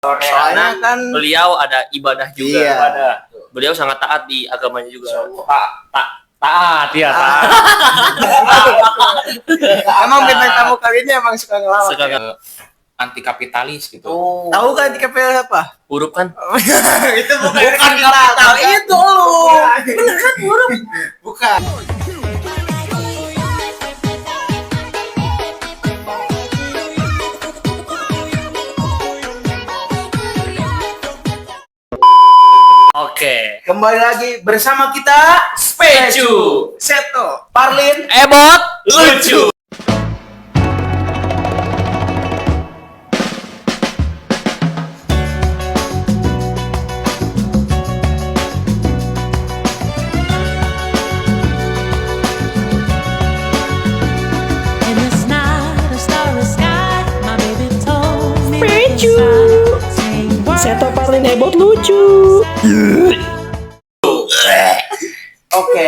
Soalnya kan beliau ada ibadah juga. Iya. Ibadah. Beliau sangat taat di agamanya juga. Taat ya, taat. emang bintang tamu kali ini emang suka ngelawak. Suka ya? Anti kapitalis gitu. Tahu kan di KPL apa? huruf kan? Itu bukan kapital, itu lu. Bener kan huruf? Bukan. Oke. Kembali lagi bersama kita Specu. Seto, Parlin, Ebot lucu. In this night, a starry sky, my baby told me Specu. Seto Parlin Ebot lucu. Oke. Oke.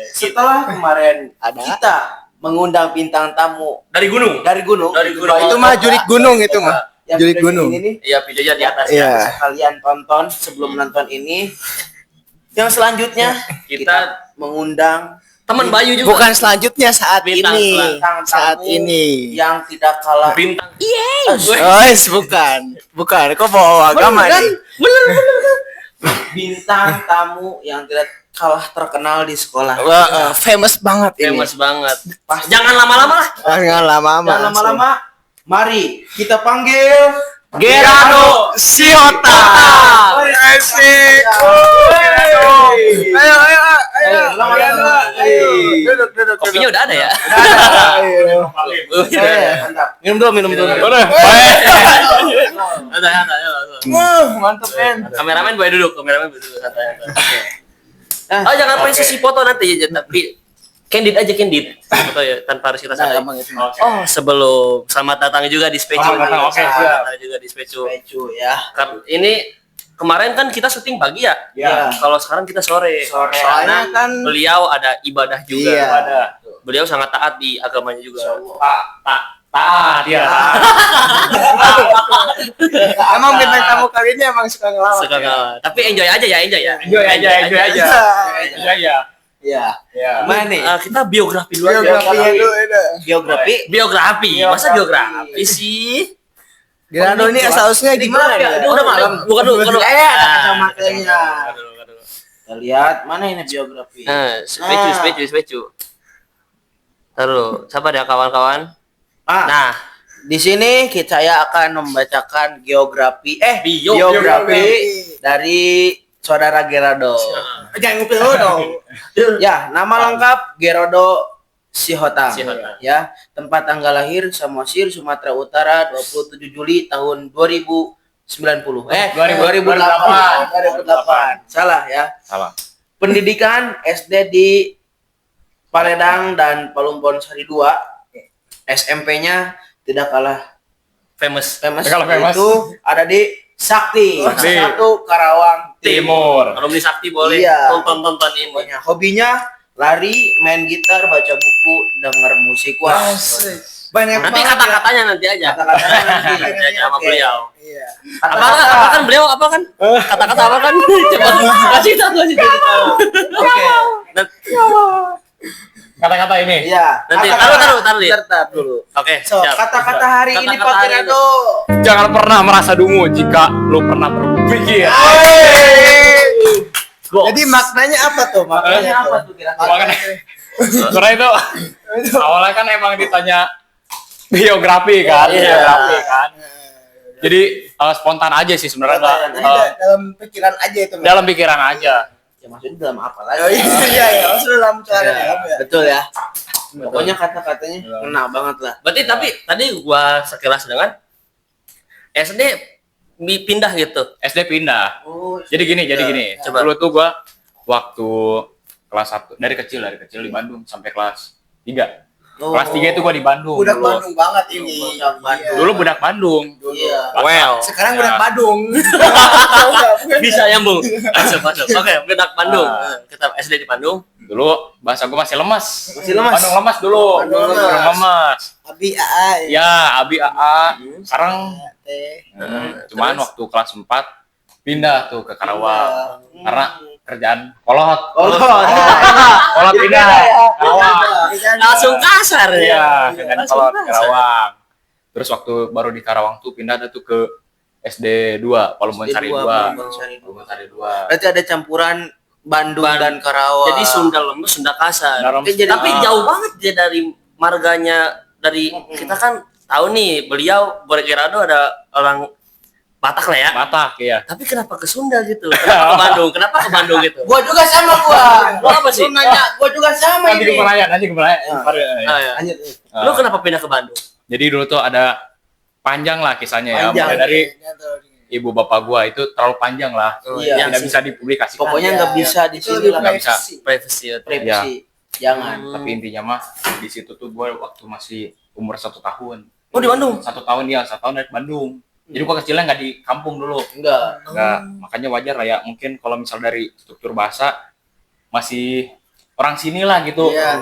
Setelah kemarin Ada. kita mengundang bintang tamu Dari gunung. dari gunung. Dari gunung. Itu mah jurik gunung itu mah. Yang Jurik video gunung. Ini nih Iya, videonya di atas. Iya. bisa kalian tonton sebelum menonton ini. Yang selanjutnya kita mengundang Teman Bayu juga. Bukan selanjutnya saat Bintang ini. bintang Saat tamu ini. yang tidak kalah bintang. Bukan. Bukan. Kok bawa agama Bener, kan? nih? bintang tamu yang tidak kalah terkenal di sekolah. Wah, famous banget ini. Famous banget. Pasti. Jangan lama-lama lah. Jangan lama-lama. Jangan lama-lama. Mari kita panggil Gerardo Siota. Asik. Ayo. Duduk. Kopinya udah ada ya? Mantap. Minum dulu. Santai. Mantap kan. Kameramen boleh duduk, santai. Nah, Oh, jangan main sesi foto nanti ya, tapi candid foto ya tanpa harus kita santai. Oh, sebelum selamat datang juga di Specu. Selamat datang, oke, Selamat siap. datang juga di Specu. Specu ya. Ini kemarin kan kita syuting pagi ya? Ya. Kalau sekarang kita sore. Soalnya Soalnya kan beliau ada ibadah juga. Iya. Ibadah. Beliau sangat taat di agamanya juga. Taat ya. emang bintang tamu kali ini emang suka ngelawak. Suka nggak? Tapi enjoy aja ya. Enjoy aja. Iya. Iya. Ya. Mana nih? Kita biografi dulu aja. Biografinya dulu Biografi. Masa biografi sih? Gerardo ini asal-usulnya gimana ya? nih? Udah malam. Bukan dulu. Ada kacamatanya. Kita lihat mana ini biografi. Specu. Taruh, siapa ya kawan-kawan? Nah, di sini saya akan membacakan biografi dari saudara Gerardo. Jangan ngumpul dulu dong. Ya, nama lengkap Gerardo Sihota. Sihota. Ya, tempat tanggal lahir Samosir, Sumatera Utara 27 Juli tahun 2090. 2008. Salah ya. Salah. Pendidikan SD di Paledang dan Palumpon Sari 2. SMP-nya tidak kalah Famous. Itu ada di Sakti. Sakti. 1 Karawang Timur. Alumni Sakti boleh Iya. tonton ini. Pokoknya hobinya lari, main gitar, baca buku, denger musik. Wah, Banyak Nanti kata-katanya nanti aja. kata-katanya nanti. Nanti aja sama beliau. Iya. Apa kan beliau apa kan? Kata-kata apa kan? Coba kasih tahu. Oke. Kata-kata ini. Iya. Nanti Kata-kata- taruh dulu. Bentar dulu. Oke, So, siap. kata-kata hari ini Kata-kata Pak hari Gerardo. Jangan pernah merasa dungu jika lo pernah berpikir. Jadi maknanya apa tuh? Maknanya apa tuh kira-kira? Makanya karena itu awalnya kan emang ditanya biografi kan, Iya. biografi kan. Jadi spontan aja sih sebenarnya Kak. Dalam pikiran aja itu. Dalam pikiran aja. Ya maksudnya dalam apa lagi? Oh iya, maksudnya dalam cara Betul ya. Pokoknya kata-katanya kena banget lah. Berarti tapi tadi gua sekilas dengan SD pindah gitu. SD pindah. Oh, Jadi gini. Coba. Dulu tuh gua waktu kelas 1 dari kecil di Bandung sampai kelas 3. Kelas 3 itu gua di Bandung. Budak dulu. Bandung banget ini. Budak Bandung. Dulu budak Bandung. Iya. Well, Sekarang Ya. budak Badung. bisa nyambung. Masuk. Oke, benak Bandung. Ah. Kita SD di Bandung. Dulu bahasa gue masih lemas. Masih lemas. Bandung lemas dulu. Bandung lemas. Bandung lemas. Abi AA Ya, Abi AA. Sekarang teh. cuman waktu kelas 4 pindah tuh ke Karawang. Karena kerjaan kolot. Kolot pindah. Karawang. Langsung kasar ya. Iya, kerjaan Langsung kolot kasar. Karawang. Terus waktu baru di Karawang tuh pindah ada tuh ke SD 2, Palumbon Sari 2. Palumbon Sari 2. Berarti ada campuran Bandung dan Karawang. Jadi Sunda lembut, Sunda kasar. Dalam- Tapi jauh banget dia dari marganya, dari kita kan tahu nih beliau Borek Gerardo ada orang Batak lah ya. Batak ya. Tapi kenapa ke Sunda gitu? Kenapa ke Bandung? Kenapa ke Bandung gitu? Gua juga sama gua. Lu apa sih? Lu nanya, gua juga sama Nanti ini. nanti kemana? Ah, ya. Lanjut. Lu kenapa pindah ke Bandung? Jadi dulu tuh ada panjang lah kisahnya ya. Panjang. Mulai dari ibu bapak gua itu terlalu panjang lah. Iya. Tidak bisa dipublikasikan. Pokoknya nggak bisa di sini lah. Nggak bisa. Privacy ya. Privacy. Jangan. Tapi intinya mah di situ tuh gua waktu masih umur 1 tahun. Oh, di Bandung? 1 tahun ya, 1 tahun dari Bandung. Jadi gua kecilnya nggak di kampung dulu. Enggak. Nggak, makanya wajar lah ya. Mungkin kalau misal dari struktur bahasa masih orang sini lah gitu. Iya.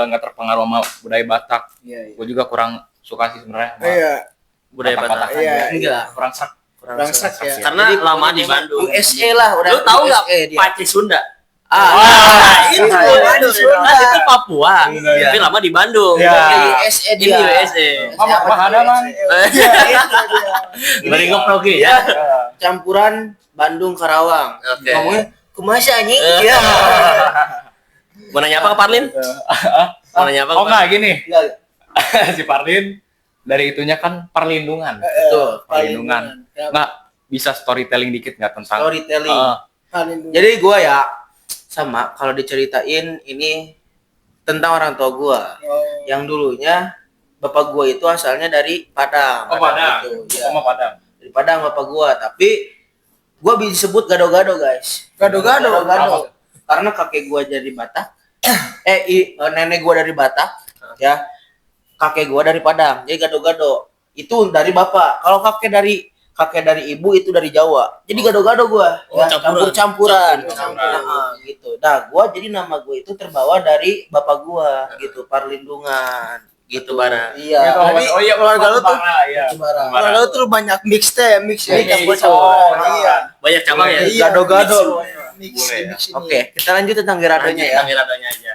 Nggak terpengaruh sama budaya Batak. Iya. Gua juga kurang suka sih sebenarnya. sama Iya. Budaya Batak. Batak-Batakan. Iya. Enggak. Kurang serak. Kurang serak ya. Karena Jadi lama di pokoknya Bandung. USA lah udah. Lu tahu nggak USA dia. Pace Sunda? Itu Kan di Sunda. itu Papua, Iya. tapi lama di Bandung. Iya. USA Ini dia. USA. Mama ada man. Iya, itu dia. Dari ngeprogi Ya, ya. campuran Bandung Karawang. Oke. Ngomongnya kumasa anjing? Iya. Mau nanya apa ke Parlin? Mau nanya apa? Oh enggak gini. Enggak. Si Parlin dari itunya kan perlindungan. Betul. Perlindungan. Nggak bisa storytelling dikit nggak tentang Storytelling. Jadi Jadi gua ya sama kalau diceritain ini tentang orang tua gua yang dulunya bapak gua itu asalnya dari Padang. Oh, Padang. Gitu, ya. Sama Padang. Dari Padang bapak gua, tapi gua bisa sebut gado-gado, guys. Gado-gado. Gado-gado. Karena kakek gua dari Batak. Nenek gua dari Batak, ya. Kakek gua dari Padang. Jadi gado-gado. Itu dari bapak. Kalau kakek dari ibu itu dari Jawa. Jadi gado-gado gua. Oh, Ya, campuran. campur-campuran. Campuran. Gitu. Nah, gua jadi nama gua itu terbawa dari bapak gua gitu, Parlindungan. Gitu Bara. Iya. Jadi, Oh iya, keluarga lu tuh- iya. Bara. Kalau lu tuh banyak mix teh, mix ya. Mix, Campur gitu. campuran. Iya. Banyak cabang ya. Iya, Gado-gado. Mix, Boleh ya. mix ini. Oke, kita lanjut tentang Geradonya ya. Radonya aja.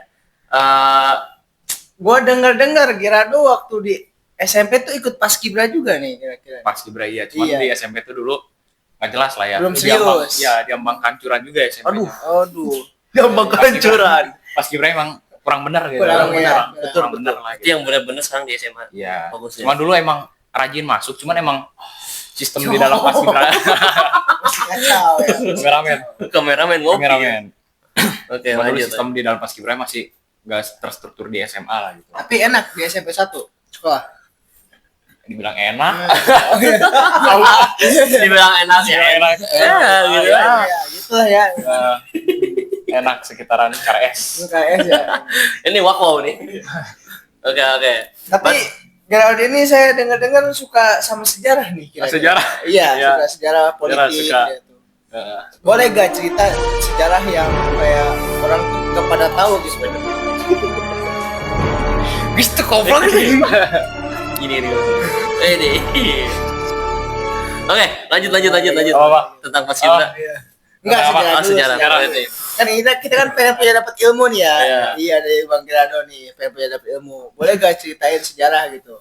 Gua dengar Gerardo waktu di SMP tuh ikut paskibra juga nih kira-kira. Pas Kibra iya, cuman Iya. di SMP tuh dulu nggak jelas lah ya. Belum Diambang- serius. Ya, diambang kancuran juga SMP. Aduh. Gampang kancuran. Pas Kibra emang kurang benar gitu. Kurang benar. Betul, benar lah. Itu yang benar-benar sekarang di SMA. Iya. Bagus ya. Cuman dulu emang rajin masuk, cuman emang sistem di dalam Pas Kibra Kacau ya. kameramen. Kameramen ngopi. Kameramen. Oke, Cuman dulu lanjut. sistem di dalam Pas Kibra masih nggak terstruktur di SMA lah gitu. Tapi enak di SMP 1 sekolah. Dibilang enak, Dibilang enak ya. enak. Ya, gitu. Ya, gitu lah ya. Enak sekitaran KRS. UKS ya. Ini wow nih. Oke, oke. Tapi Gerardo ini saya dengar-dengar suka sama sejarah nih kira-kira. Sejarah. Iya, Iya. suka sejarah politik suka. gitu. Boleh gak cerita sejarah yang kayak orang tuh gak pada tahu gitu sebenarnya? Gitu goblok nih. Gini nih. Ini. Oke, lanjut. Apa? Tentang Pas Kibra. Enggak Apa? sejarah dulu. Sejarah sejarah. berarti. Kan kita kan pengen punya dapat ilmu nih ya. Iya. Iya dari Bang Gerardo nih, pengen punya dapat ilmu. Boleh gak ceritain sejarah gitu?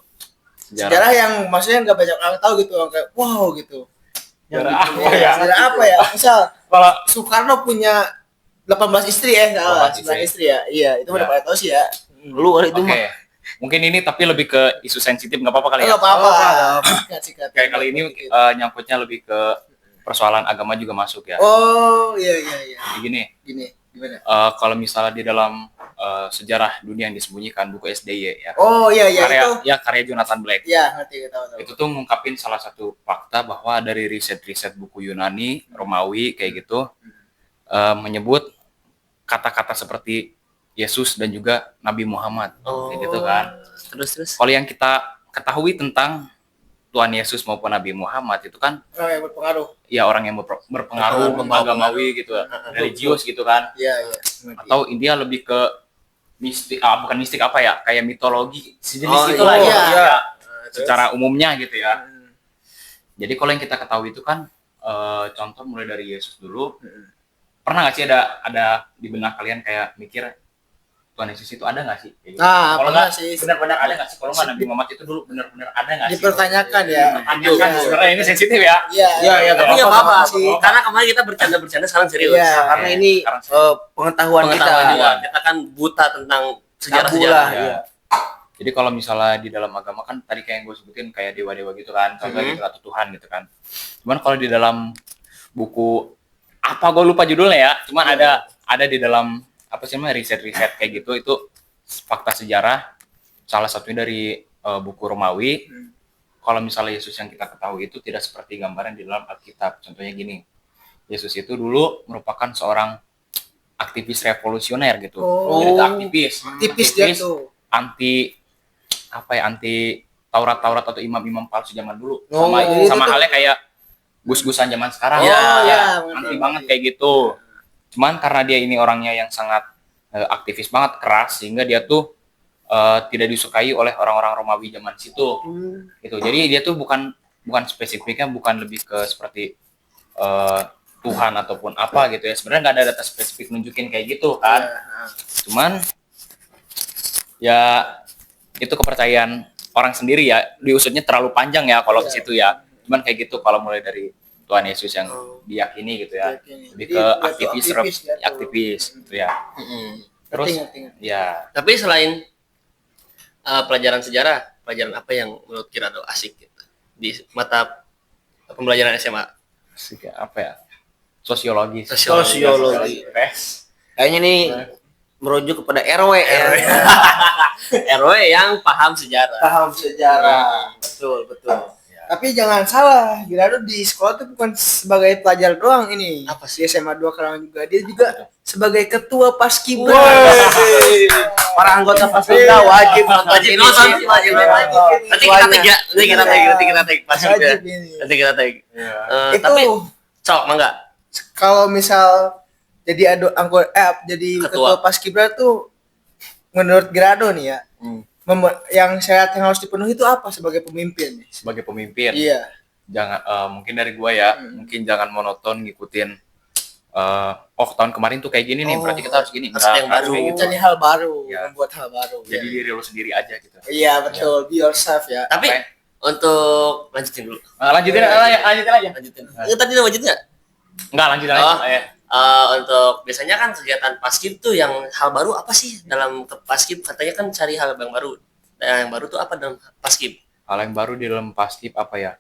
Sejarah yang maksudnya nggak banyak orang tahu gitu, orang kayak wow gitu. Sejarah Yang apa ya? Sejarah apa ya? Misal Kalau Soekarno punya 18 istri ya, salah 18 9 istri ya. Iya, itu udah Ya. pada tahu sih ya. Lu kali itu Oke. mah. Mungkin ini tapi lebih ke isu sensitif, nggak apa-apa kali ya. Enggak apa-apa. Sikat. Kayak kali ini nyangkutnya lebih ke persoalan agama juga masuk ya. Oh, iya. Jadi gini, Gini, gimana? kalau misalnya di dalam sejarah dunia yang disembunyikan buku SDY ya. Oh, iya karya itu. karya Jonathan Black. Iya, ngerti tahu. Itu tuh ngungkapin salah satu fakta bahwa dari riset-riset buku Yunani, Romawi kayak gitu menyebut kata-kata seperti Yesus dan juga Nabi Muhammad Oh. kayak gitu kan. Terus. Kalau yang kita ketahui tentang Tuhan Yesus maupun Nabi Muhammad itu kan Oh, yang berpengaruh. ya orang yang berpengaruh agamawi gitu, religius gitu kan. Iya, iya. Atau India lebih ke mistik, bukan mistik apa ya, kayak mitologi sejenis Oh, itulah iya. ya, Iya. secara umumnya gitu ya. Jadi kalau yang kita ketahui itu kan contoh mulai dari Yesus dulu. Pernah nggak sih ada di benak kalian kayak mikir Tuhan Yesus itu ada nggak sih? Kayak gitu. Nah, Kalau pernah nggak sih. benar-benar ada nggak sih? Kalau nggak Nabi Muhammad itu dulu benar-benar ada nggak sih? Dipertanyakan ya. Dipertanyakan Iya. sebenarnya ini sensitif ya. Iya, Iya, Tapi nggak apa-apa, apa-apa sih. karena kemarin kita bercanda sekarang serius. Iya. Karena ini pengetahuan kita. Pengetahuan juga. Iya. Kita kan buta tentang Tabu sejarah-sejarah. lah. Ya. Iya. Jadi kalau misalnya di dalam agama kan tadi kayak yang gue sebutin kayak dewa-dewa gitu kan, contohnya gitu, atau Tuhan gitu kan. Cuman kalau di dalam buku apa gue lupa judulnya ya, cuman ada di dalam apa sih namanya riset-riset kayak gitu, itu fakta sejarah salah satunya dari buku Romawi. Kalau misalnya Yesus yang kita ketahui itu tidak seperti gambaran di dalam Alkitab. Contohnya gini, Yesus itu dulu merupakan seorang aktivis revolusioner gitu. Oh. Jadi itu aktivis Tipis dia tuh. anti Taurat atau imam-imam palsu zaman dulu. Oh, sama itu sama tuh. halnya kayak gus-gusan zaman sekarang. Oh, ya, anti mengerti. banget kayak gitu. Cuman karena dia ini orangnya yang sangat aktivis banget, keras, sehingga dia tuh tidak disukai oleh orang-orang Romawi zaman situ. Gitu. Jadi dia tuh bukan spesifiknya, bukan lebih ke seperti Tuhan ataupun apa gitu ya. Sebenarnya nggak ada data spesifik nunjukin kayak gitu kan. Cuman ya itu kepercayaan orang sendiri ya, diusutnya terlalu panjang ya kalau ke situ ya. Cuman kayak gitu kalau mulai dari Tuhan Yesus yang diyakini gitu ya. Diyakini. Lebih Jadi ke dia tuh aktivis aktivis ya tuh. aktivis gitu ya. Terus Ngerti. ya Tapi selain pelajaran sejarah, pelajaran apa yang menurut Kirado asik gitu di mata pembelajaran SMA? asik ya, apa ya? Sosiologi. Sosiologi. Kayaknya nih merujuk kepada RW ya. RW yang paham sejarah. Paham sejarah. Betul. Tapi jangan salah, Girado di sekolah tuh bukan sebagai pelajar doang ini. Apa sih SMA 2 Karawang juga. Dia juga sebagai ketua Paskibra. Para anggota Paskibra wajib nonton Wajib ini nonton, sih. wajib nonton. Nanti kita tag ya, nanti kita tag pas gitu ya. Wajib ini. Nanti kita tag. Itu Tapi sok mangga. kalau misal jadi jadi Ketua. ketua Paskibra tuh menurut Girado nih ya. Yang syarat yang harus dipenuhi itu apa sebagai pemimpin? Sebagai pemimpin. Iya. Jangan mungkin dari gua ya, mungkin jangan monoton ngikutin tahun kemarin tuh kayak gini nih, berarti kita harus gini. Harus ada yang Nggak, baru. kayak gitu. Cari hal baru, Ya. membuat hal baru. Jadi Iya. diri lu sendiri aja gitu. Iya betul, be yourself ya. Tapi Oke. untuk lanjutin dulu. Lanjutin aja. Lanjutin. Tadi udah lanjut nggak? Enggak, lanjutin Oh. aja. Untuk biasanya kan kegiatan paskib tuh yang hal baru apa sih dalam paskib? Katanya kan cari hal yang baru. Nah, yang baru tuh apa dalam paskib? Hal yang baru di dalam paskib apa ya?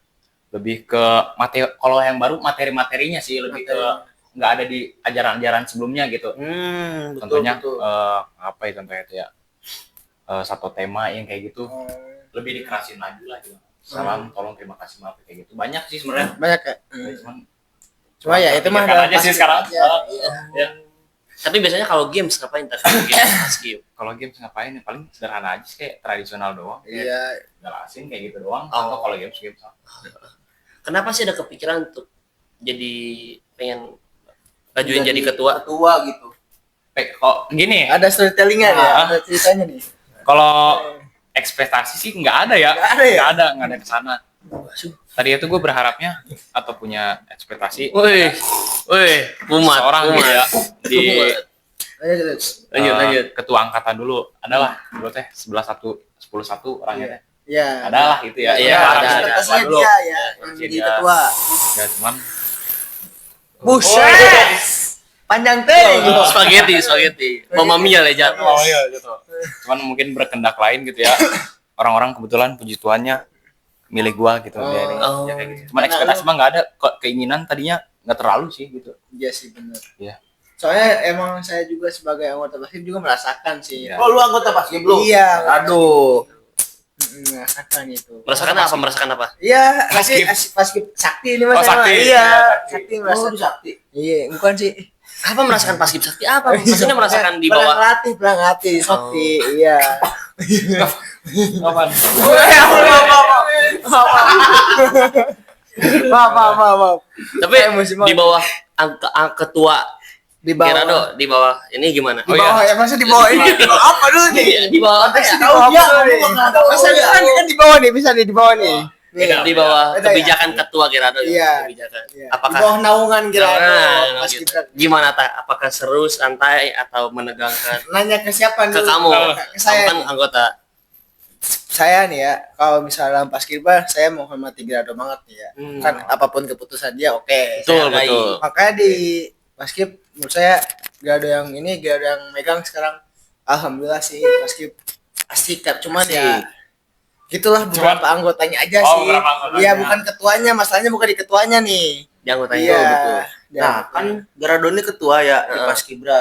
Lebih ke materi, kalau yang baru materi-materinya sih, lebih ke nggak ada di ajaran-ajaran sebelumnya gitu. Betul, Contohnya betul. apa ya contohnya itu ya? Satu tema yang kayak gitu lebih dikerasin lagi lah gitu. Salam, tolong, terima kasih, maaf kayak gitu. Banyak sih sebenarnya. Banyak ya. Cuman Cuma ya itu mah pikirkan aja sih sekarang. aja. Iya. Ya. Tapi biasanya kalau games ngapain tadi? Games paskib. Kalau games ngapain ya paling sederhana aja sih, kayak tradisional doang. Iya. Jelasin kayak gitu doang. Oh. Atau kalau games Kenapa sih ada kepikiran untuk jadi pengen ngajuin jadi ketua? Ketua gitu. kok gini Ada storytellingnya ya, ada ceritanya nih. kalau ekspektasi sih nggak ada ya. Nggak ada ya? Nggak ada kesana. Tadi itu gue berharapnya atau punya ekspektasi Woi, umat, seorang gitu ya di Lanjut. ketua angkatan dulu adalah dulu teh 11-1 orangnya teh Iya. adalah gitu ya. Iya, ada. Ekspektasinya Dulu. dia ya, yang Dia. jadi ketua. Ya cuman Buset. Panjang teh. Spaghetti. Mama Mia lah jatuh. oh iya gitu. Cuman mungkin berkendak lain gitu ya. Orang-orang kebetulan puji Tuhannya milik gua gitu dia ini. Oh. Ya, kayak gitu. Cuman ekspektasi mah nggak ada, keinginan tadinya nggak terlalu sih gitu. Iya sih benar. Iya. Soalnya emang saya juga sebagai anggota Paskib juga merasakan sih. Iya. Oh, lu anggota Paskib lu? Iya. Aduh. Merasakan itu. Merasakan apa? Iya, Paskib. Paskib sakti ini mas. Oh, sakti. Iya, Iya, sakti Oh, merasa. lu sakti. Iya, bukan sih. Apa merasakan paskib sakti? Apa? Maksudnya merasakan di bawah. Perang latih sakti. Iya. Kapan? Maaf. Tapi Emosi banget. di bawah ketua Di bawah. Gerardo, di bawah ini gimana? Di bawah ya, masa di bawah ini? Di bawah apa dulu nih? Iya, di bawah apa ya? Di bawah apa dulu nih? Masa kan di bawah nih, bisa nih di bawah nih. Beda. Di bawah Beda ya? kebijakan ketua Gerardo ya. Iya. Kebijakan. Iya. Apakah Di bawah naungan Gerardo Nah, pas gitu. kita Gimana tak? Apakah seru, santai, atau menegangkan? nanya ke siapa Ke nih? kamu, Ke saya. kamu kan anggota. Saya nih ya, kalau misalnya dalam paskibra saya menghormati Gerardo banget nih ya. Hmm. Kan apapun keputusan dia oke. Betul, Saya hargai. betul. Makanya di paskib menurut saya Gerardo yang ini, Gerardo yang megang sekarang, alhamdulillah sih paskib asik. Cuman ya gitulah beberapa anggotanya aja Oh, sih. beberapa anggotanya. Iya, bukan ketuanya, masalahnya bukan di ketuanya nih. Di anggotanya. Iya. Betul. Nah, kan Gerardo ini ketua ya di Heeh. Paskibra.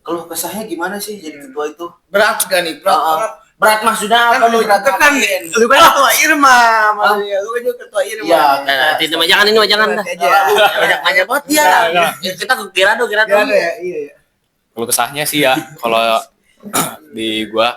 Keluh kesahnya gimana sih jadi ketua itu? berat gak nih? Berat Heeh. banget. Berat maksudnya Kan apa lu nih? Berat juga kan, ngapain? lu kan ketua Irma, maksudnya lu kan juga ketua Irma. Iya. Tidak mah jangan ini mah jangan dah. Nanti aja. Banyak banget dia. Kita ke Gerardo. Gerardo ya, iya. Kalau kesahnya sih ya, kalau di gua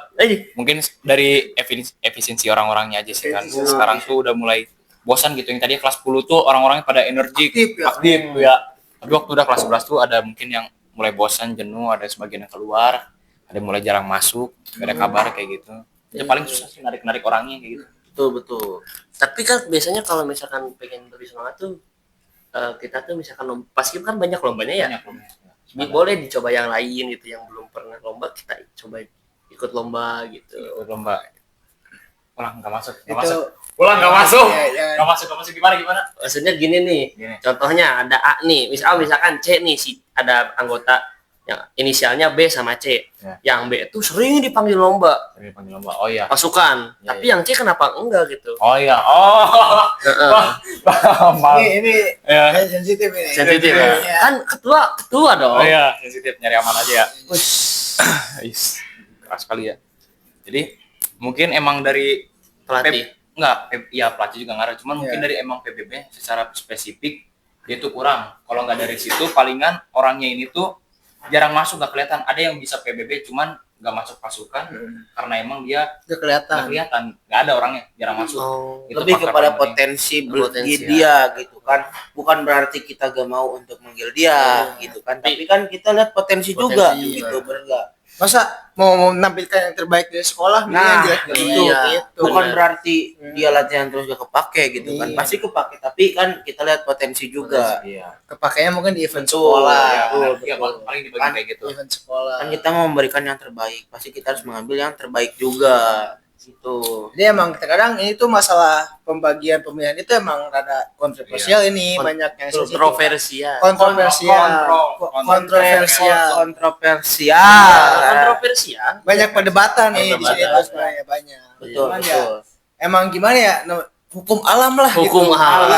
mungkin dari efisiensi orang-orangnya aja sih kan. Sekarang tuh udah mulai bosan gitu. Yang tadi kelas 10 tuh orang-orangnya pada energik, Aktif ya. ya. Tapi waktu udah kelas 11 tuh ada mungkin yang mulai bosan, jenuh, ada sebagian yang keluar, ada yang mulai jarang masuk, gak ada kabar kayak gitu. Ya paling susah sih narik-narik orangnya kayak gitu. Betul. Tapi kan biasanya kalau misalkan pengen lebih semangat tuh kita tuh misalkan paskib kan banyak lombanya ya. Banyak loh. Boleh dicoba yang lain gitu yang belum pernah lomba, kita coba ikut lomba gitu. Ikut lomba. Ulang nggak masuk, nggak Itu- masuk. Ulang nggak masuk. Iya. Nggak masuk gimana? Maksudnya gini nih, Gini. contohnya ada A nih, misalkan C nih, si ada anggota yang inisialnya B sama C. Ya. Yang B itu sering dipanggil lomba Ini panggil lomba. Oh iya. pasukan, Ya, tapi ya. yang C kenapa enggak gitu? Oh iya. Oh. Heeh. Maaf. Ini Ya. sensitif ini. Sensitif ya. Iya. Kan ketua dong. Oh iya, sensitif, nyari aman aja ya. Is, keras sekali ya. Jadi mungkin emang dari Pelatih. ya pelatih juga ngaruh. Cuman mungkin Iya. dari emang PBB secara spesifik dia tuh kurang. Kalau nggak dari situ, palingan orangnya ini tuh jarang masuk, nggak kelihatan. Ada yang bisa PBB, cuman nggak masuk pasukan karena emang dia Udah nggak kelihatan. kelihatan, nggak ada orangnya, jarang masuk. Oh. Itu Lebih faktor kepada paling penting. potensi Potensi, dia gitu kan. Bukan berarti kita gak mau untuk manggil dia gitu kan. Tapi kan kita lihat potensi juga Potensi gitu, bener nggak? Masa mau menampilkan yang terbaik dari sekolah, Nah, jelek itu iya. bukan Benar. berarti dia latihan terus gak kepake gitu kan. Iya. Pasti kepake, tapi kan kita lihat potensi juga. Iya. kepakainya mungkin di event Betul, sekolah. Iya, betul. iya, paling dibagi Kan- kayak gitu. Event sekolah. Kan kita mau memberikan yang terbaik, pasti kita harus mengambil yang terbaik juga gitu. Jadi emang terkadang ini tuh masalah pembagian pemilihan itu emang rada kontroversial ini, banyak yang sensitif. Kontroversial. Kontroversial. Kontroversial. Kontroversial. Banyak perdebatan nih di sini Perdebatan. tuh sebenarnya banyak. Betul, Cuman ya, betul. emang gimana ya, hukum alam lah Hukum gitu. alam.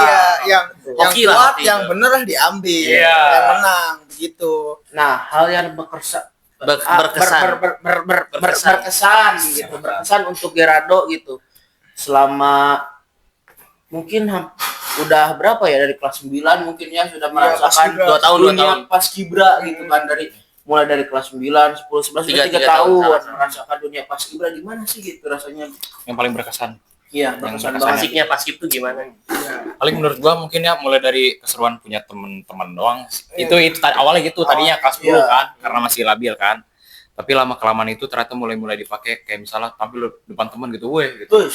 Iya, yang Hoki lah, kuat, hoki. yang bener lah diambil, Iya. yang menang begitu. Nah, hal yang berkesan Berkesan. berkesan gitu, berkesan untuk Gerardo gitu. Selama mungkin udah berapa ya, dari kelas 9 mungkin ya sudah merasakan Paskibra. 2 tahun, 2 dunia tahun. Paskibra gitu kan, dari mulai dari kelas 9, 10, 11, Tiga 3 tahun, tahun sama-sama. merasakan dunia Paskibra. Gimana sih gitu rasanya? Yang paling berkesan. Iya, Yang berkesan berkesan. banget. Asiknya paskib tuh gimana? Paling menurut gua mungkin ya mulai dari keseruan punya teman-teman doang. Itu awalnya gitu, tadinya kelas 10 iya. kan, karena masih labil kan. Tapi lama kelamaan itu ternyata mulai dipakai kayak misalnya tampil depan teman gitu, weh gitu. Tuh,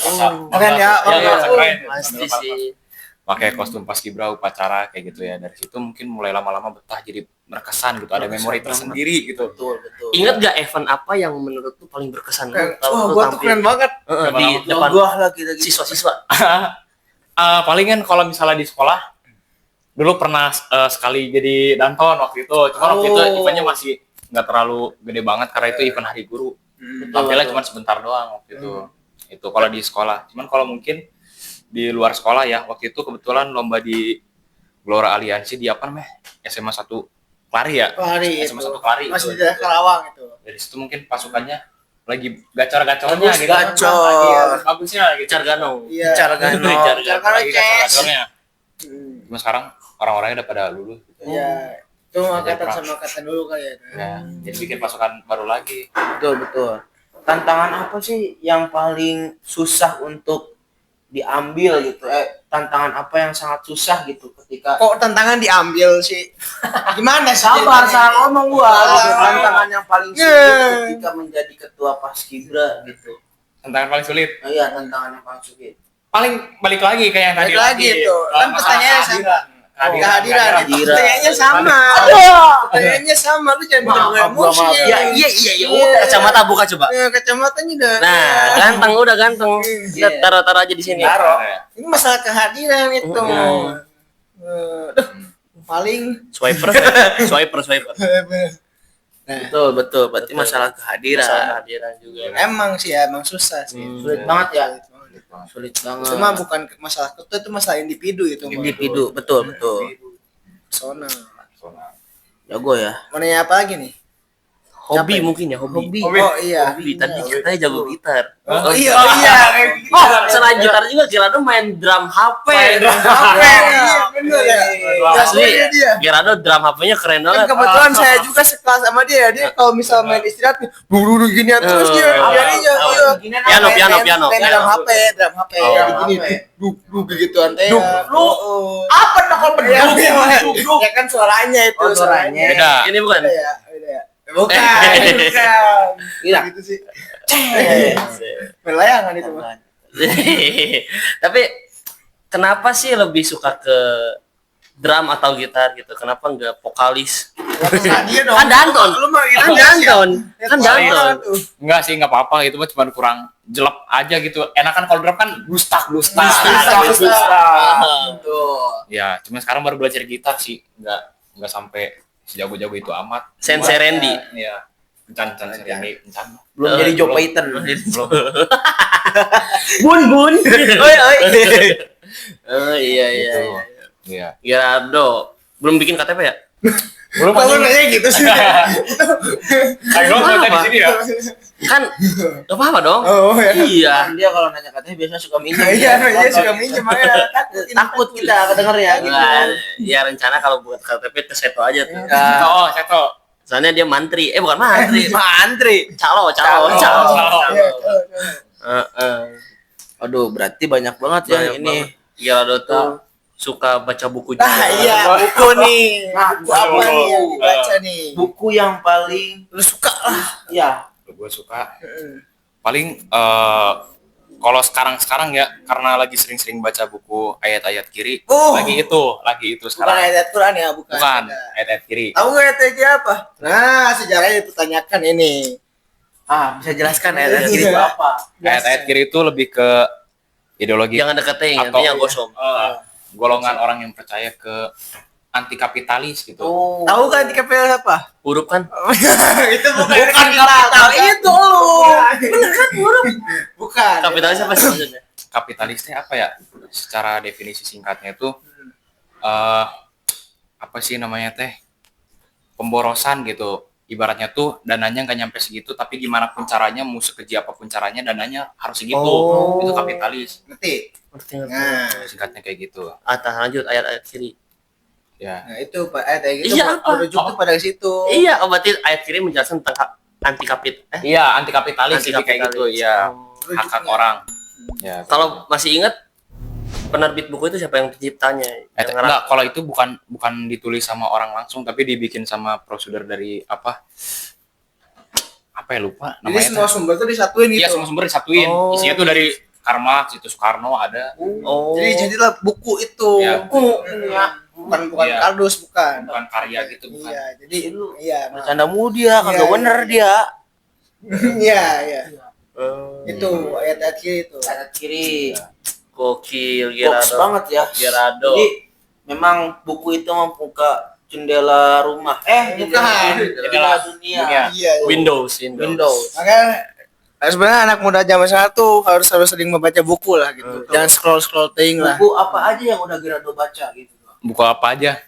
keren ya, keren. Pasti sih. Pakai kostum paskibra upacara kayak gitu ya. Dari situ mungkin mulai lama-lama betah, jadi berkesan gitu, ada Berkesan memori banget. tersendiri gitu. betul, betul. Ingat gak event apa yang menurut lu paling berkesan? Keren. Tahu Wah, lu gua tuh tampil. keren banget. Di depan Gua lah kita gitu. siswa-siswa. Palingan kalau misalnya di sekolah dulu pernah sekali jadi danton waktu itu. Cuma waktu itu eventnya masih nggak terlalu gede banget karena itu event hari guru. Tampilnya cuma sebentar doang waktu itu. Itu kalau di sekolah. Cuman kalau mungkin di luar sekolah ya, waktu itu kebetulan lomba di Gelora Aliansi di apa namanya? SMA 1 Kelari ya? Kelari SMA itu. 1 Kelari Masih itu. di daerah Karawang itu. Dari situ mungkin pasukannya lagi gacor-gacornya Bagus, gitu. gacor. Lagi bagusnya gitu. Cargano. Iya. Cargano. Cargano Lagi Ces. gacor-gacornya. Hmm. Cuma sekarang orang-orangnya udah pada lulus gitu. Iya. Itu angkatan perang. sama angkatan dulu kali ya. Ya, jadi bikin pasukan baru lagi. Betul, betul. tantangan apa sih yang paling susah untuk diambil gitu? Tantangan apa yang sangat susah gitu ketika Kok tantangan diambil sih? Gimana sih? sabar ceritanya? salah ngomong gua gitu. Ah. Tantangan yang paling sulit Yeah. ketika menjadi ketua Paskibra gitu. Tantangan paling sulit. Oh, iya, tantangan yang paling sulit. Paling balik lagi kayak yang tadi Balik lagi itu. Kan masalah pertanyaannya sama. kehadiran. Kehadiran. Kehadiran. Pertanyaannya sama. Pertanyaannya sama. Lu jangan bikin gue emosi. Ya, iya, udah. Kacamata buka coba. Kacamatanya udah. Nah, ganteng udah ganteng. Iya. Udah taruh aja di sini. Taruh. Ini masalah kehadiran itu. Hmm. Aduh, paling Swiper. Betul. Berarti masalah kehadiran. Masalah kehadiran juga. emang sih ya, emang susah sih. Sulit banget ya. Sulit banget. Cuma bukan masalah ketua, itu masalah individu itu. individu, betul. Personal. Jago ya. Mau nanya apa lagi nih? Hobi mungkin ya, hobi. Oh iya. Hobi tadi katanya jago gitar. Oh iya, kayak gitu. Oh, selain gitar juga Gerardo main drum HP. Iya, bener ya. Asli, Jagonya dia. Gerardo drum HP-nya keren Kan banget. kebetulan saya juga sekelas sama dia. Dia kalau misal main istirahat, buru gini terus dia jadinya Piano. drum HP. Gini begituan teh. Apa dong kalau Ya kan suaranya itu. Oh, suaranya. Beda. Ini bukan. Beda ya. Bukan. Iya. Gitu sih. Melayangan itu mah. Tapi kenapa sih lebih suka ke drum atau gitar gitu? Kenapa enggak vokalis? Dia dong. Kan Danton. Lu mah Kan Danton. Kan Danton. Enggak sih, enggak apa-apa, itu mah cuma kurang jelek aja gitu. Enakan kalau drum kan gustak. Tuh. Ya, cuma sekarang baru belajar gitar sih. Enggak sampai sejago-jago itu amat. Sensei Randy. Iya. Encan Randy, encan. Belum jadi Joe Python. Belum. Bun. Oi. Oh iya. Iya. Gerardo belum bikin KTP ya? Belum Kalau nanya gitu sih. Ayo kita di sini ya. Kan gak apa-apa dong. Oh ya. Iya. Dia kalau nanya katanya biasanya suka minjem. Iya, suka minjem makanya Takut kita kedenger ya gitu. Nah, ya rencana kalau buat KTP ke Seto aja tuh. Seto. Soalnya dia mantri. Bukan mantri. Mantri. Calo. Aduh, berarti banyak banget ya Banyak ini. banget. Gerardo tuh suka baca buku juga. Iya, buku nih. Nah, Buku apa nih yang dibaca nih? Buku yang paling Lu suka lah. ya Gue suka. Paling kalau sekarang ya, karena lagi sering-sering baca buku ayat-ayat kiri, lagi itu Bukan sekarang. ayat Quran ya, bukan. Bukan ayat-ayat kiri. Tahu nggak ayat kiri apa? Nah, sejarahnya dipertanyakan ini. bisa jelaskan ya kiri itu apa? Ayat-ayat kiri itu lebih ke ideologi Jangan deketin, atau intinya gosong. golongan orang yang percaya ke anti kapitalis gitu. Tahu kan di KPL apa? Huruf kan? Itu bukan kapital itu lu. Bener kan huruf? Bukan. Kapitalis apa sih maksudnya? Kapitalisnya apa ya? Secara definisi singkatnya itu apa sih namanya teh? Pemborosan gitu. Ibaratnya tuh dananya nggak nyampe segitu, tapi gimana pun caranya, mau sekeji apapun caranya, dananya harus segitu. Itu kapitalis. Ngerti? Ngerti. Nah, Singkatnya kayak gitu. Atas lanjut ayat-ayat kiri. Ya. nah itu Pak ayat gitu. Iya, apa? Merujuk tuh pada situ. Iya, berarti ayat kiri menjelaskan tentang anti kapit. Iya, anti kapitalis Anti jadi kayak gitu. kapitalis. Ya, Oh. hak-hak orang. Ya. Kalau masih ingat penerbit buku itu siapa yang penciptanya? Yang ngarang? Enggak, kalau itu bukan ditulis sama orang langsung, tapi dibikin sama prosedur dari apa ya, lupa Jadi namanya. semua sumber tuh disatuin gitu. Iya, semua sumber disatuin. Oh. Isinya tuh dari Karl Marx, itu Soekarno ada. Oh. Jadi jadilah buku itu. Iya. Bukan Iya. kardus, bukan. Bukan karya gitu, bukan. Iya, jadi iya. Bercandamu dia, kagak Iya, bener iya. dia. Iya. Itu ayat kiri itu. Ayat kiri. Gokil Box Gerardo. banget ya. Gerardo. Jadi memang buku itu membuka jendela rumah. Bukan. Jendela dunia. Iya. Windows. Windows. Makanya sebenarnya anak muda zaman sekarang tuh harus sering membaca buku lah gitu. Jangan scroll ting lah. Buku apa aja yang udah Gerardo baca gitu. Buku apa aja?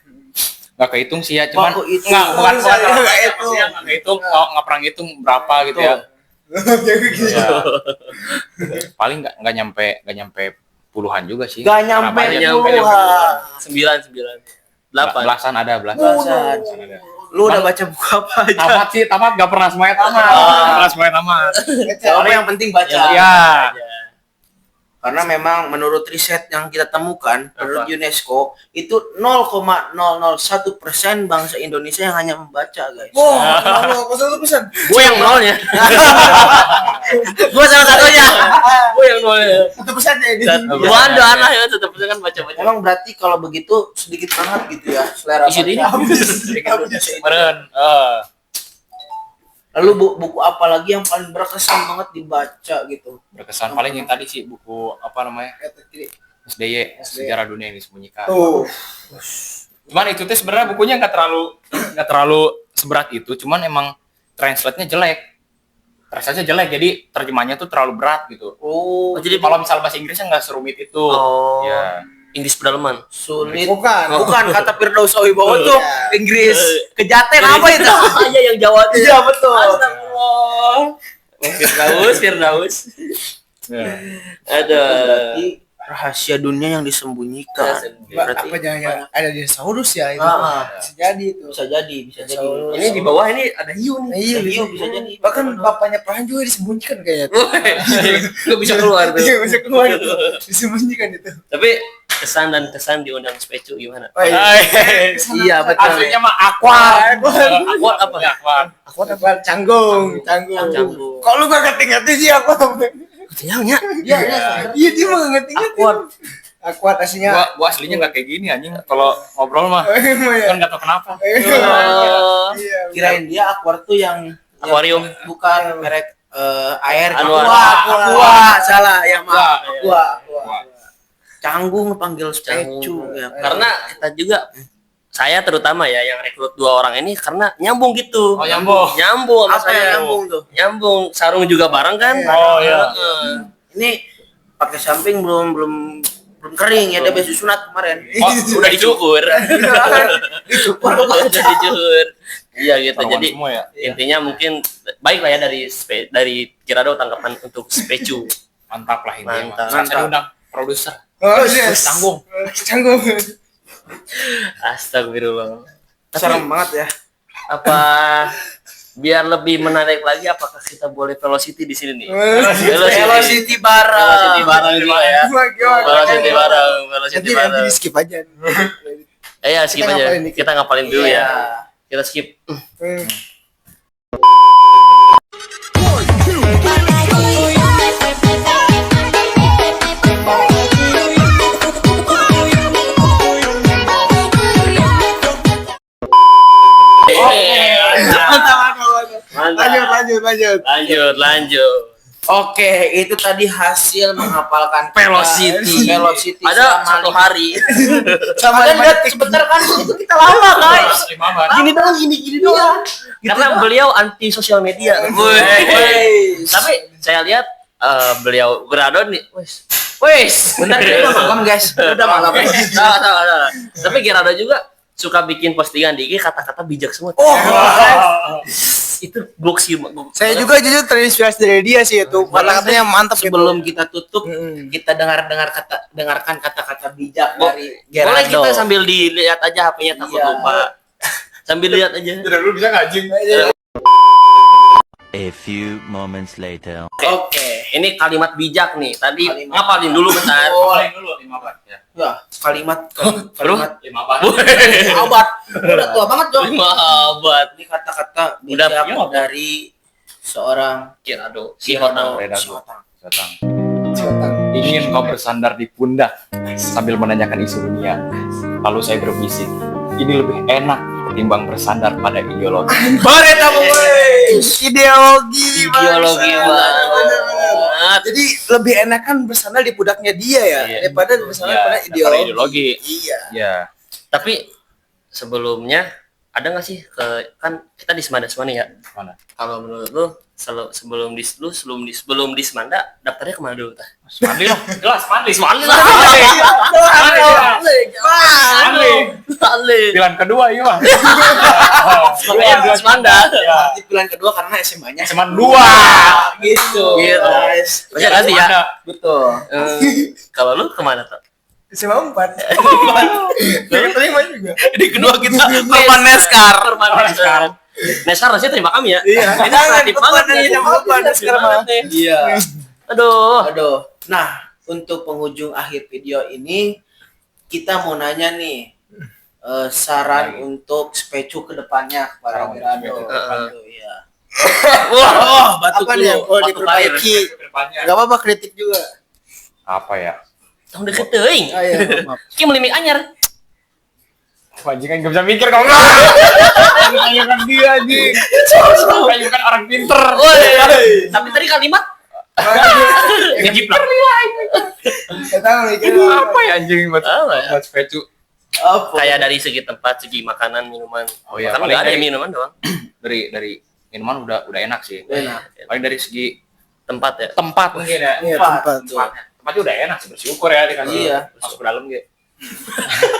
Nggak kehitung sih ya, cuman Buku itu. bukan Nggak hitung. nggak kehitung, nggak pernah ngitung berapa gitu ya. Ya. Paling nggak nyampe puluhan juga sih. Gak nyampe Berapa aja? puluhan. 9. 8. Belasan ada. Belasan. Ada. Lu udah baca buku apa aja? Tamat sih, tamat gak pernah semuanya tamat. Gak pernah semuanya tamat. Apa yang penting baca. Ya. Karena memang menurut riset yang kita temukan, menurut Apa? UNESCO, itu 0,001% bangsa Indonesia yang hanya membaca, guys. Wah, apa satu pesan? Gue yang nolnya. Gue salah satunya. Gue yang nolnya. Satu pesan ya ini. Gue ada anak ya tetap kan baca-baca. Emang berarti kalau begitu sedikit banget gitu ya selera Isi ini. baca. Meren. Lalu buku apa lagi yang paling berkesan banget dibaca gitu? Berkesan paling yang tadi sih buku apa namanya? SDY, Sejarah Dunia yang Disembunyikan. Tuh. Cuman itu tuh sebenarnya bukunya nggak terlalu seberat itu, cuman emang translate-nya jelek. Translate-nya jelek, jadi terjemahnya tuh terlalu berat gitu. Oh, Jadi Kalau misal bahasa Inggrisnya nggak serumit itu. Oh. Ya. Inggris pedalaman. sulit. Bukan. Bukan kata Firdaus Wibowo tuh Iya. Inggris kejaten apa itu? Aja yang Jawa tuh. Iya betul. Astagfirullah. Firdaus. Ya. Ada. Berarti rahasia dunia yang disembunyikan. Berarti Apa jangan ada dinosaurus ya itu? Ah. Bisa jadi itu. bisa jadi. Dinosaurus. Ini di bawah ini ada hiu nih. Iya, Hiu bisa jadi. Bahkan bapaknya Prahan juga disembunyikan kayaknya. Gak bisa keluar tuh. Iya, bisa keluar itu. Disembunyikan itu. Tapi kesan dan kesan diundang Specu gimana? Oh, iya. Iya betul. Aslinya mah aqua. Akuat apa? Aqua. Aku dapat canggung. Canggung. Kok lu gak ngerti-ngerti sih aku? Kenyangnya. Iya, Iya dia mah gak ngerti-ngerti. Akuat. Akuat aslinya. Gua aslinya nggak kayak gini anjing. Kalau ngobrol mah Oh, iya. kan nggak tahu kenapa. Iya. Kirain dia Aquar tuh yang Akuarium. bukan merek air Anwar. Aqua, salah ya maaf. Aqua. Canggung panggil Canggung. Specu ya. Karena kita juga saya terutama ya yang rekrut 2 orang ini karena nyambung gitu. Oh, nyambung. Nyambung sama Apa saya. yang nyambung tuh? Nyambung. Sarung juga bareng kan? Oh, iya. Heeh. Ini pakai samping belum kering ya, dia besu sunat kemarin. Oh, Udah dicukur. Dicukur. Udah dicukur. Iya gitu. Taruhan Jadi semua ya. intinya mungkin baik lah ya dari Kirado tanggapan untuk Specu. Mantap lah ini. Mantap. Saya diundang produser. Oh, yes. Canggung. Canggung. Astagfirullah. Serem banget ya. Apa biar lebih menarik lagi apakah kita boleh velocity di sini nih? Velocity bareng. Velocity bareng juga ya. Velocity bareng, velocity Nanti bareng. di skip aja. Ya skip Kita aja. ngapalin dikit. Kita ngapalin dulu Iya. ya. Kita skip. Mantap. Lanjut. Lanjut. Oke, itu tadi hasil menghafalkan kita. Velocity. Velocity Ada sama 1 hari. Sama Kalian lihat sebentar kan itu kita lama guys. Gini doang, gini doang. Karena beliau anti sosial media. Wes. Tapi saya lihat beliau Gerardo nih, wes, Bentar kita malam guys. Udah malam. Salah. Tapi Gerardo juga suka bikin postingan di IG kata-kata bijak semua. Itu box sih. Saya juga jujur terinspirasi dari dia sih itu. Kata-katanya mantap gitu. Sebelum kita tutup, Mm-mm. kita dengarkan kata-kata bijak dari Gerardo. Boleh kita sambil dilihat aja HP-nya takut Iya. lupa. Sambil lihat aja. Lu bisa ngajing. A few moments later. Oke. Ini kalimat bijak nih. Tadi Kalimat. ngapalin dulu bentar. Paling dulu 15 ya. Ya, kalimat 15. 15 abad. Udah tua banget dong. 5 abad. Ini kata-kata Udah bijak punya apa? dari seorang Gerardo. Si Honang. Datang. Ingin kau bersandar di pundak sambil menanyakan isu dunia. Lalu saya berbisik, ini lebih enak ketimbang bersandar pada ideologi. Bareta Ideologi. Ideologi banget. Jadi lebih enakan bersandar di pundaknya dia ya Iya. daripada bersandar pada daripada ideologi. ideologi. Iya. Ya. Tapi sebelumnya ada nggak sih kan kita di Semanda semua nih ya? Mana? Kalau menurut lu sebelum di Semanda daftarnya kemana dulu tah? Mandi lah, jelas mandi. Mandi lah. Mandi. Pilihan kedua iya mah. Makanya di Semanda. Ya. Di pilihan kedua karena SMA-nya Cuman 2. gitu. Gitu. Guys. Maksudnya ganti ya. Betul. Kalau lu kemana tuh? SMA 4. Terima juga. Di kedua kita korban Neskar. Korban Neskar. Neskar harusnya terima kami ya. Iya. Ini kreatif banget nih. Korban Neskar mah. Iya. Aduh. Aduh. Nah, untuk penghujung akhir video ini kita mau nanya nih saran untuk specu ke depannya kepada Saran Gerardo. untuk specu ke depannya. Iya. Wah, batuk Apa nih yang dulu. perlu Batuk air. diperbaiki? Kedepannya. Enggak apa-apa kritik juga. Apa ya? Tong deket teuing. Oh iya, maaf. Ki meuli mik anyar. Anjing kan gak bisa mikir kau nggak? Tanyakan dia anjing. Kayak bukan orang pinter. Woi. Tapi tadi kalimat ngejiplak. Enggak tahu mikir. Apa ya anjing buat Apa ya? buat specu? Apa? Kayak dari segi tempat, segi makanan, minuman. Oh iya, Kan paling nggak ada dari- minuman doang. Dari minuman udah enak sih. Enak. Paling dari segi Tempat ya. tempat mungkin ya. Iya, Tempat. tempat. Tempatnya udah enak sih, bersyukur ya dikasih Iya. masuk ke dalam gitu.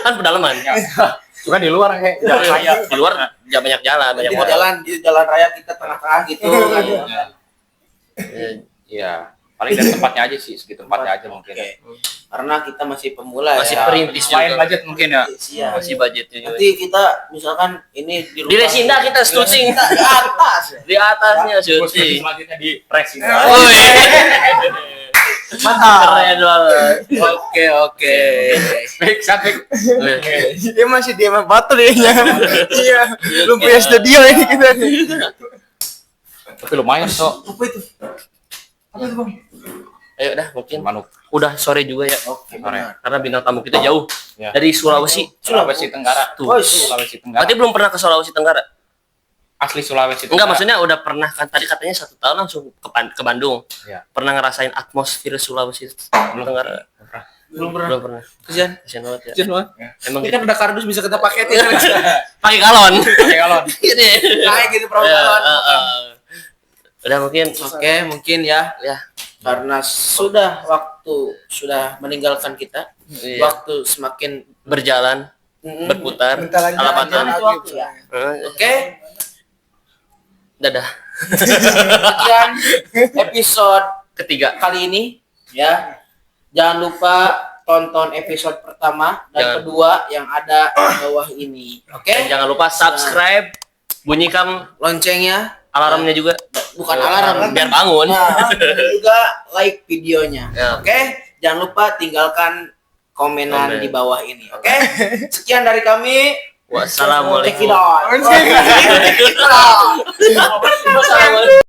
Kan pedalaman. Ya. Cuma di luar kayak jalan raya. Di luar banyak jalan, banyak Di orang. jalan raya kita tengah-tengah gitu kan. Ya. Iya. Paling dari tempatnya aja sih, segi tempatnya aja mungkin. Oke. Karena kita masih pemula Masih ya. perintis Lain juga. budget mungkin ya. Iya. Masih budgetnya juga. Nanti kita misalkan ini Di Resinda kita syuting. Kita di atas. Di atasnya Terus syuting. selanjutnya di press ini. Woi. Mantap. Keren banget. Oke. Baik, Satik. Dia masih diam batu dia. Iya. Belum punya studio ini kita. Tapi lumayan kok. Apa itu? Apa itu, Bang? Ayo dah mungkin. Manuk. Udah sore juga ya. Oke, Sore. benar. Karena bintang tamu kita jauh. Ya. Dari Sulawesi. Sulawesi Tenggara. Tuh. Sulawesi Tenggara. Berarti belum pernah ke Sulawesi Tenggara? Asli Sulawesi Tenggara. Enggak, maksudnya udah pernah kan tadi katanya 1 tahun langsung ke Bandung. Ya. Pernah ngerasain atmosfer Sulawesi Tenggara? Belum pernah. Belum pernah. Kesian. Kasian banget ya. Kesian banget. Emang Ini gitu. kan ada kardus bisa kita paketin. Pakai galon. Oke, kalau Gini. Kayak gitu perahu Ya, galon. Udah mungkin. Oke, mungkin ya. Ya. Karena sudah meninggalkan kita. Iya. Waktu semakin Berjalan, berputar, Bentar lagi alapatan. aja. waktu ya. Oke. Dadah. Sekian episode Ketiga. kali ini ya. Jangan lupa tonton episode pertama dan Jangan. kedua yang ada di bawah ini. Oke? Dan jangan lupa subscribe, bunyikan Loncengnya alarmnya juga. bukan alarm. Biar bangun. Nah, dan juga like videonya. Ya. Oke? Jangan lupa tinggalkan komenan Komen. di bawah ini. Oke? Sekian dari kami. Wassalamualaikum. Check it out. Wassalamualaikum.